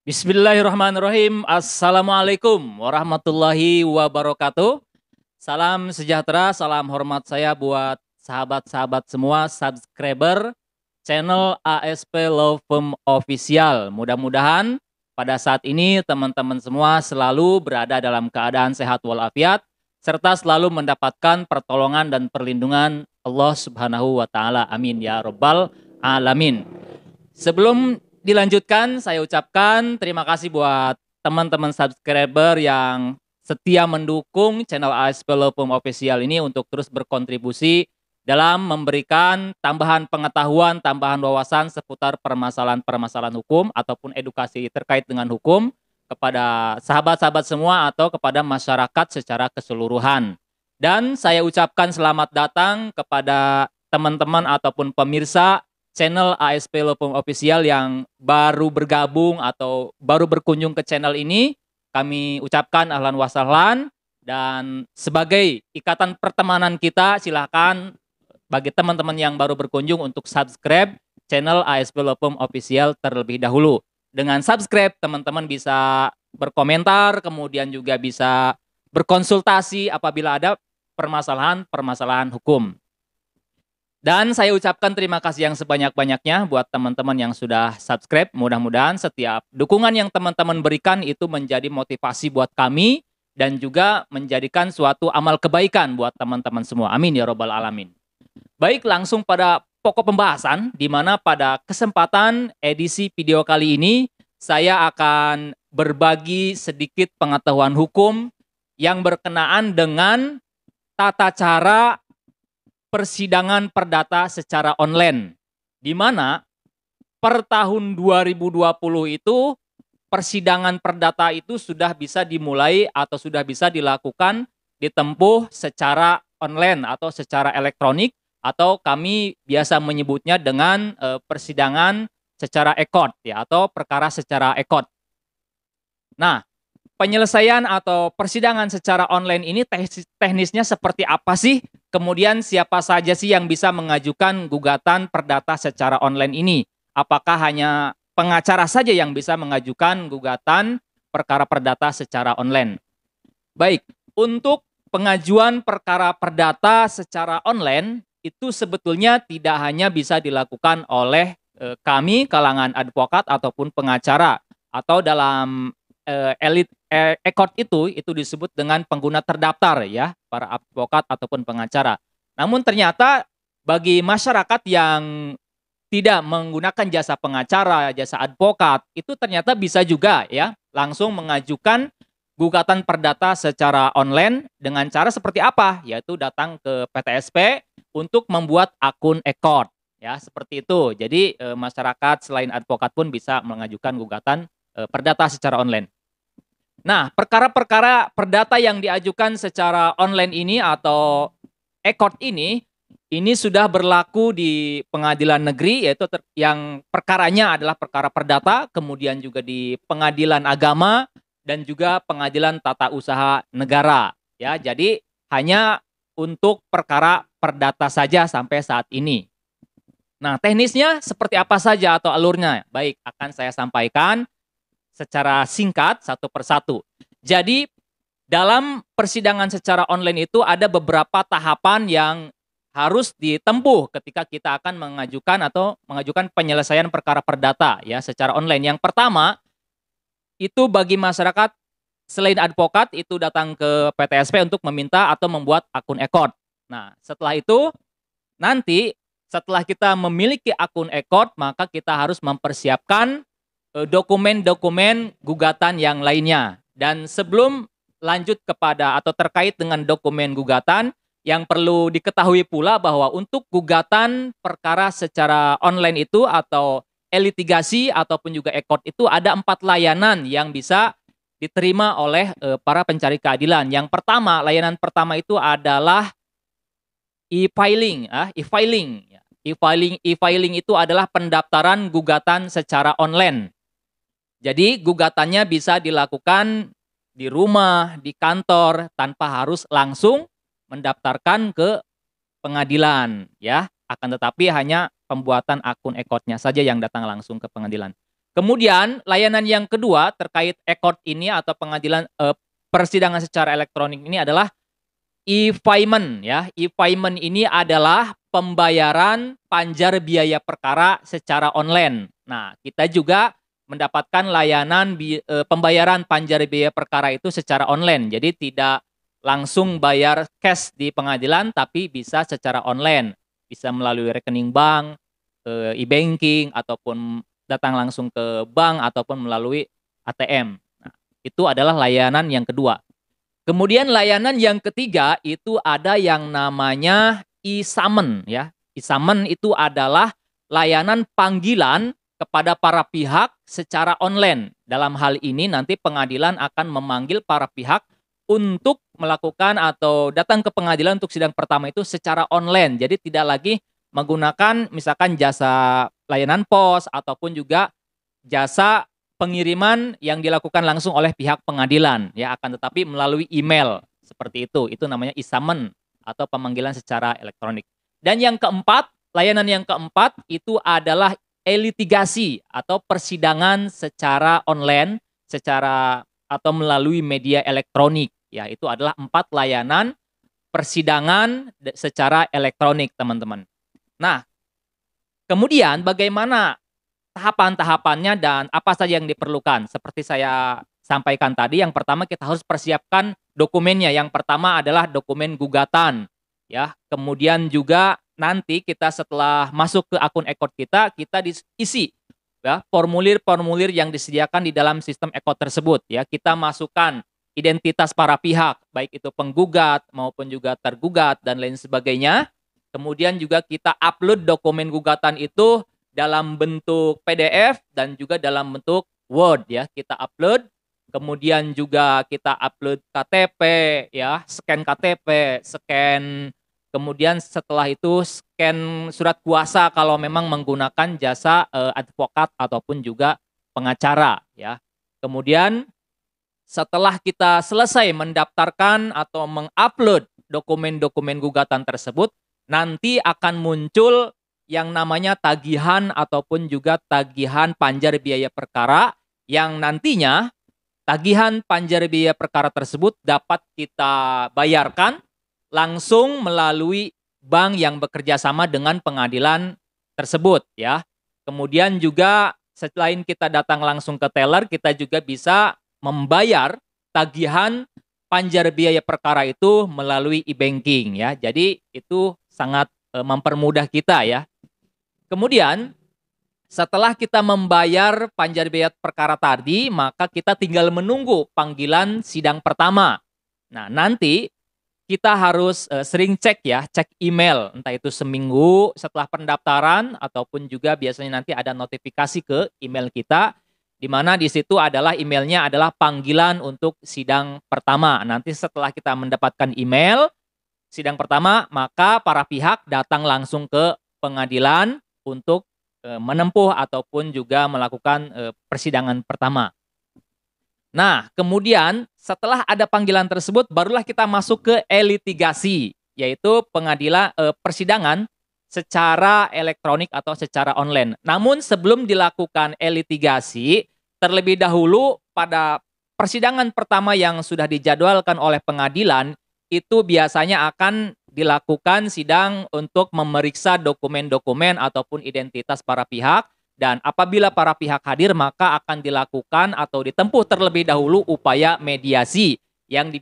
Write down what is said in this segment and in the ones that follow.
Bismillahirrahmanirrahim. Assalamualaikum warahmatullahi wabarakatuh. Salam sejahtera, salam hormat saya buat sahabat-sahabat semua subscriber channel ASP Law Firm Official. Mudah-mudahan pada saat ini teman-teman semua selalu berada dalam keadaan sehat walafiat serta selalu mendapatkan pertolongan dan perlindungan Allah Subhanahu wa taala. Amin ya rabbal alamin. Sebelum dilanjutkan, saya ucapkan terima kasih buat teman-teman subscriber yang setia mendukung channel ASP Law Firm Official ini untuk terus berkontribusi dalam memberikan tambahan pengetahuan, tambahan wawasan seputar permasalahan-permasalahan hukum ataupun edukasi terkait dengan hukum kepada sahabat-sahabat semua atau kepada masyarakat secara keseluruhan. Dan saya ucapkan selamat datang kepada teman-teman ataupun pemirsa channel ASP Law Firm Official yang baru bergabung atau baru berkunjung ke channel ini. Kami ucapkan ahlan wa sahlan, dan sebagai ikatan pertemanan kita silakan bagi teman-teman yang baru berkunjung untuk subscribe channel ASP Law Firm Official terlebih dahulu. Dengan subscribe teman-teman bisa berkomentar, kemudian juga bisa berkonsultasi apabila ada permasalahan-permasalahan hukum. Dan saya ucapkan terima kasih yang sebanyak-banyaknya buat teman-teman yang sudah subscribe. Mudah-mudahan setiap dukungan yang teman-teman berikan itu menjadi motivasi buat kami dan juga menjadikan suatu amal kebaikan buat teman-teman semua. Amin ya robbal alamin. Baik, langsung pada pokok pembahasan, di mana pada kesempatan edisi video kali ini saya akan berbagi sedikit pengetahuan hukum yang berkenaan dengan tata cara persidangan perdata secara online, di mana per tahun 2020 itu persidangan perdata itu sudah bisa dimulai atau sudah bisa dilakukan ditempuh secara online atau secara elektronik, atau kami biasa menyebutnya dengan persidangan secara e-court ya, atau perkara secara e-court. Nah, penyelesaian atau persidangan secara online ini teknisnya seperti apa sih? Kemudian siapa saja sih yang bisa mengajukan gugatan perdata secara online ini? Apakah hanya pengacara saja yang bisa mengajukan gugatan perkara perdata secara online? Baik, untuk pengajuan perkara perdata secara online itu sebetulnya tidak hanya bisa dilakukan oleh kami kalangan advokat ataupun pengacara, atau dalam elit e-court itu disebut dengan pengguna terdaftar ya, para advokat ataupun pengacara. Namun ternyata bagi masyarakat yang tidak menggunakan jasa pengacara, jasa advokat, itu ternyata bisa juga ya langsung mengajukan gugatan perdata secara online dengan cara seperti apa? Yaitu datang ke PTSP untuk membuat akun e-court ya, seperti itu. Jadi masyarakat selain advokat pun bisa mengajukan gugatan perdata secara online. Nah, perkara-perkara perdata yang diajukan secara online ini atau e-court ini sudah berlaku di pengadilan negeri, yaitu yang perkaranya adalah perkara perdata, kemudian juga di pengadilan agama dan juga pengadilan tata usaha negara. Ya, jadi hanya untuk perkara perdata saja sampai saat ini. Nah, teknisnya seperti apa saja atau alurnya? Baik, akan saya sampaikan secara singkat satu persatu. Jadi dalam persidangan secara online itu ada beberapa tahapan yang harus ditempuh ketika kita akan mengajukan penyelesaian perkara perdata ya secara online. Yang pertama itu bagi masyarakat selain advokat itu datang ke PTSP untuk meminta atau membuat akun e-court. Nah, setelah itu nanti setelah kita memiliki akun e-court, maka kita harus mempersiapkan dokumen-dokumen gugatan yang lainnya. Dan sebelum lanjut kepada atau terkait dengan dokumen gugatan, yang perlu diketahui pula bahwa untuk gugatan perkara secara online itu atau e-litigasi ataupun juga e-court itu ada 4 layanan yang bisa diterima oleh para pencari keadilan. Yang pertama, layanan pertama itu adalah e-filing. E-filing itu adalah pendaftaran gugatan secara online. Jadi gugatannya bisa dilakukan di rumah, di kantor, tanpa harus langsung mendaftarkan ke pengadilan ya. Akan tetapi hanya pembuatan akun e-court-nya saja yang datang langsung ke pengadilan. Kemudian layanan yang kedua terkait e-court ini atau persidangan secara elektronik ini adalah e-payment ya. E-payment ini adalah pembayaran panjar biaya perkara secara online. Nah, kita juga mendapatkan layanan pembayaran panjar biaya perkara itu secara online. Jadi tidak langsung bayar cash di pengadilan tapi bisa secara online. Bisa melalui rekening bank, e-banking ataupun datang langsung ke bank ataupun melalui ATM. Nah, itu adalah layanan yang kedua. Kemudian layanan yang ketiga itu ada yang namanya e-summon ya. E-summon itu adalah layanan panggilan kepada para pihak secara online. Dalam hal ini nanti pengadilan akan memanggil para pihak untuk melakukan atau datang ke pengadilan untuk sidang pertama itu secara online. Jadi tidak lagi menggunakan misalkan jasa layanan pos ataupun juga jasa pengiriman yang dilakukan langsung oleh pihak pengadilan ya, akan tetapi melalui email seperti itu. Itu namanya e-summon atau pemanggilan secara elektronik. Dan yang keempat, layanan yang keempat itu adalah e-litigasi atau persidangan secara online atau melalui media elektronik ya. Itu adalah 4 layanan persidangan secara elektronik, teman-teman. Nah, kemudian bagaimana tahapan-tahapannya dan apa saja yang diperlukan? Seperti saya sampaikan tadi, yang pertama kita harus persiapkan dokumennya. Yang pertama adalah dokumen gugatan, ya. Kemudian juga nanti kita setelah masuk ke akun e-court kita diisi ya formulir-formulir yang disediakan di dalam sistem e-court tersebut, ya. Kita masukkan identitas para pihak, baik itu penggugat maupun juga tergugat dan lain sebagainya. Kemudian juga kita upload dokumen gugatan itu dalam bentuk PDF dan juga dalam bentuk Word ya. Kita upload, kemudian juga kita upload KTP ya, scan KTP, scan, kemudian setelah itu scan surat kuasa kalau memang menggunakan jasa advokat ataupun juga pengacara ya. Kemudian setelah kita selesai mendaftarkan atau mengupload dokumen-dokumen gugatan tersebut, nanti akan muncul yang namanya tagihan ataupun juga tagihan panjar biaya perkara, yang nantinya tagihan panjar biaya perkara tersebut dapat kita bayarkan langsung melalui bank yang bekerja sama dengan pengadilan tersebut ya. Kemudian juga selain kita datang langsung ke teller, kita juga bisa membayar tagihan panjar biaya perkara itu melalui e-banking ya. Jadi itu sangat mempermudah kita ya. Kemudian setelah kita membayar panjar biaya perkara tadi, maka kita tinggal menunggu panggilan sidang pertama. Nah, nanti kita harus sering cek email, entah itu seminggu setelah pendaftaran ataupun juga biasanya nanti ada notifikasi ke email kita, di mana di situ adalah emailnya adalah panggilan untuk sidang pertama. Nanti setelah kita mendapatkan email sidang pertama, maka para pihak datang langsung ke pengadilan untuk menempuh ataupun juga melakukan persidangan pertama. Nah, kemudian setelah ada panggilan tersebut, barulah kita masuk ke e-litigasi, yaitu persidangan secara elektronik atau secara online. Namun sebelum dilakukan e-litigasi, terlebih dahulu pada persidangan pertama yang sudah dijadwalkan oleh pengadilan, itu biasanya akan dilakukan sidang untuk memeriksa dokumen-dokumen ataupun identitas para pihak, dan apabila para pihak hadir maka akan dilakukan atau ditempuh terlebih dahulu upaya mediasi yang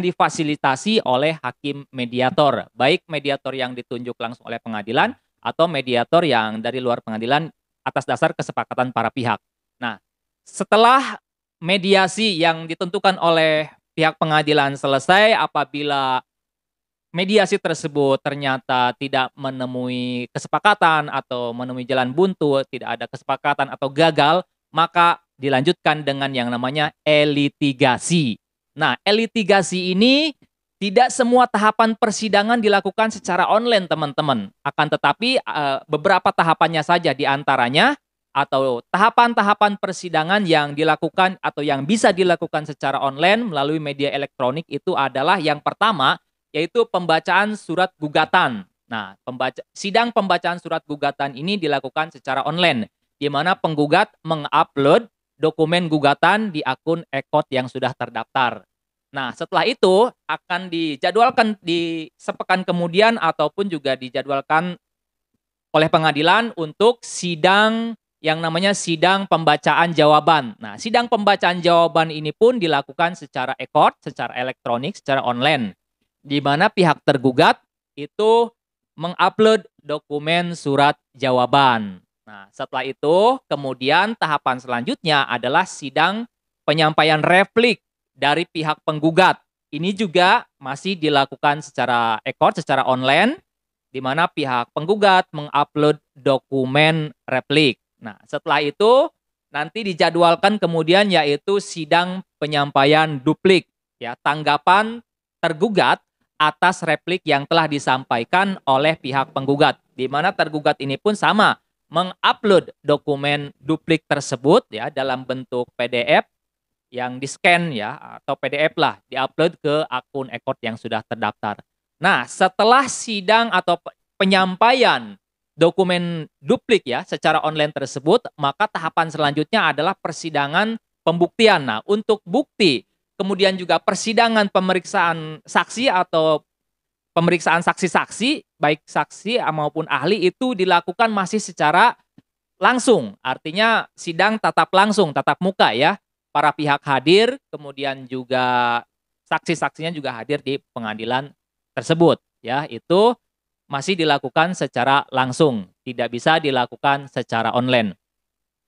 difasilitasi oleh hakim mediator, baik mediator yang ditunjuk langsung oleh pengadilan atau mediator yang dari luar pengadilan atas dasar kesepakatan para pihak. Nah, setelah mediasi yang ditentukan oleh pihak pengadilan selesai, apabila mediasi tersebut ternyata tidak menemui kesepakatan atau menemui jalan buntu, tidak ada kesepakatan atau gagal, maka dilanjutkan dengan yang namanya e-litigasi. Nah, e-litigasi ini tidak semua tahapan persidangan dilakukan secara online, teman-teman. Akan tetapi beberapa tahapannya saja, diantaranya atau tahapan-tahapan persidangan yang dilakukan atau yang bisa dilakukan secara online melalui media elektronik itu adalah yang pertama, yaitu pembacaan surat gugatan. Nah, sidang pembacaan surat gugatan ini dilakukan secara online. di mana penggugat mengupload dokumen gugatan di akun ECOT yang sudah terdaftar. Nah, setelah itu akan dijadwalkan di sepekan kemudian ataupun juga dijadwalkan oleh pengadilan untuk sidang yang namanya sidang pembacaan jawaban. Nah, sidang pembacaan jawaban ini pun dilakukan secara ECOT, secara elektronik, secara online, di mana pihak tergugat itu mengupload dokumen surat jawaban. Nah, setelah itu kemudian tahapan selanjutnya adalah sidang penyampaian replik dari pihak penggugat. Ini juga masih dilakukan secara ECOT, secara online, di mana pihak penggugat mengupload dokumen replik. Nah, setelah itu nanti dijadwalkan kemudian yaitu sidang penyampaian duplik, ya, tanggapan tergugat atas replik yang telah disampaikan oleh pihak penggugat. Di mana tergugat ini pun sama, mengupload dokumen duplik tersebut ya dalam bentuk PDF yang di-scan ya atau PDF lah, diupload ke akun ECOT yang sudah terdaftar. Nah, setelah sidang atau penyampaian dokumen duplik ya secara online tersebut, maka tahapan selanjutnya adalah persidangan pembuktian. Nah, untuk bukti, kemudian juga persidangan pemeriksaan saksi atau pemeriksaan saksi-saksi, baik saksi maupun ahli itu dilakukan masih secara langsung. Artinya sidang tatap langsung, tatap muka ya. Para pihak hadir, kemudian juga saksi-saksinya juga hadir di pengadilan tersebut. Ya, itu masih dilakukan secara langsung, tidak bisa dilakukan secara online.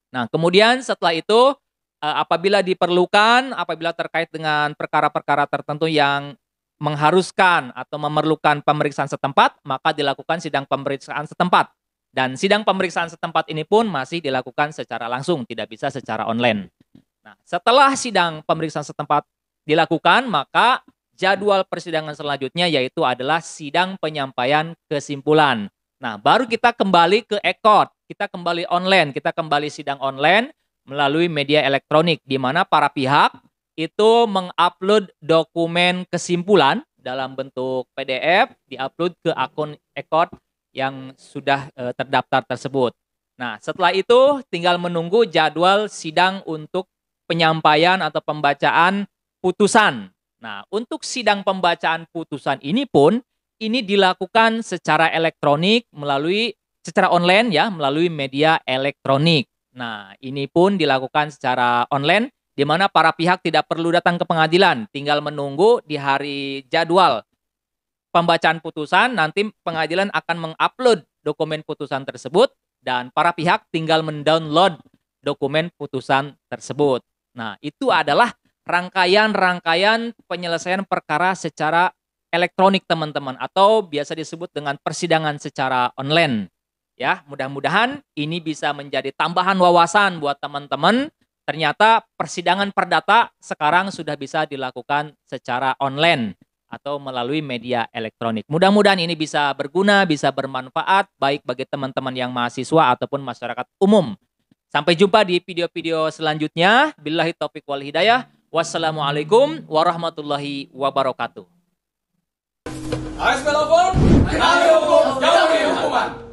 Nah, kemudian setelah itu apabila diperlukan, apabila terkait dengan perkara-perkara tertentu yang mengharuskan atau memerlukan pemeriksaan setempat, maka dilakukan sidang pemeriksaan setempat. Dan sidang pemeriksaan setempat ini pun masih dilakukan secara langsung, tidak bisa secara online. Nah, setelah sidang pemeriksaan setempat dilakukan, maka jadwal persidangan selanjutnya yaitu adalah sidang penyampaian kesimpulan. Nah, baru kita kembali ke ECOT, kita kembali online, kita kembali sidang online melalui media elektronik, di mana para pihak itu mengupload dokumen kesimpulan dalam bentuk PDF, diupload ke akun ECOT yang sudah terdaftar tersebut. Nah, setelah itu tinggal menunggu jadwal sidang untuk penyampaian atau pembacaan putusan. Nah, untuk sidang pembacaan putusan ini pun ini dilakukan secara elektronik melalui secara online ya, melalui media elektronik. Nah, ini pun dilakukan secara online di mana para pihak tidak perlu datang ke pengadilan, tinggal menunggu di hari jadwal pembacaan putusan, nanti pengadilan akan mengupload dokumen putusan tersebut dan para pihak tinggal mendownload dokumen putusan tersebut. Nah, itu adalah rangkaian penyelesaian perkara secara elektronik, teman-teman, atau biasa disebut dengan persidangan secara online. Ya, mudah-mudahan ini bisa menjadi tambahan wawasan buat teman-teman. Ternyata persidangan perdata sekarang sudah bisa dilakukan secara online atau melalui media elektronik. Mudah-mudahan ini bisa berguna, bisa bermanfaat baik bagi teman-teman yang mahasiswa ataupun masyarakat umum. Sampai jumpa di video-video selanjutnya. Billahi taufiq wal hidayah. Wassalamualaikum warahmatullahi wabarakatuh. AS Melopon, kenali hukum, jauhi hukuman.